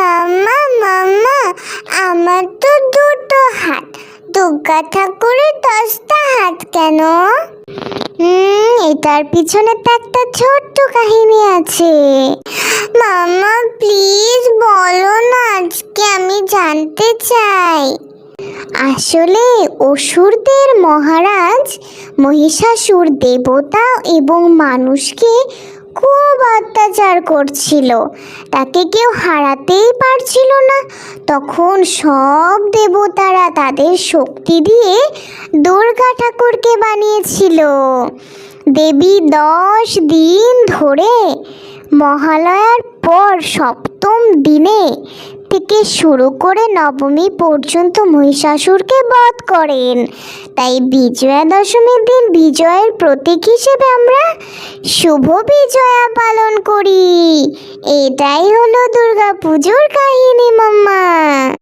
মাম্মা মাম্মা, আমার তো দুটো হাত, দুর্গা ঠাকুরের 10টা হাত কেন? এটার পিছনে তো একটা ছোট্ট কাহিনী আছে। মাম্মা প্লিজ বলো না, আজকে আমি জানতে চাই। আসলে অসুরদের মহারাজ মহিষাসুর দেবতা এবং মানুষকে খুব অত্যাচার করছিল, তাকে কেউ হারাতেই পারছিল না। তখন সব দেবতারা তাদের শক্তি দিয়ে দুর্গা ঠাকুরকে বানিয়েছিল। দেবী 10 দিন ধরে মহালয়ার পর সপ্তম দিনে থেকে শুরু করে নবমী পর্যন্ত মহিষাসুরকে বধ করেন। তাই বিজয়া দশমীর দিন বিজয়ের প্রতীক হিসেবে আমরা শুভ বিজয়া পালন করি। এটাই হলো দুর্গা পুজোর কাহিনী মাম্মা।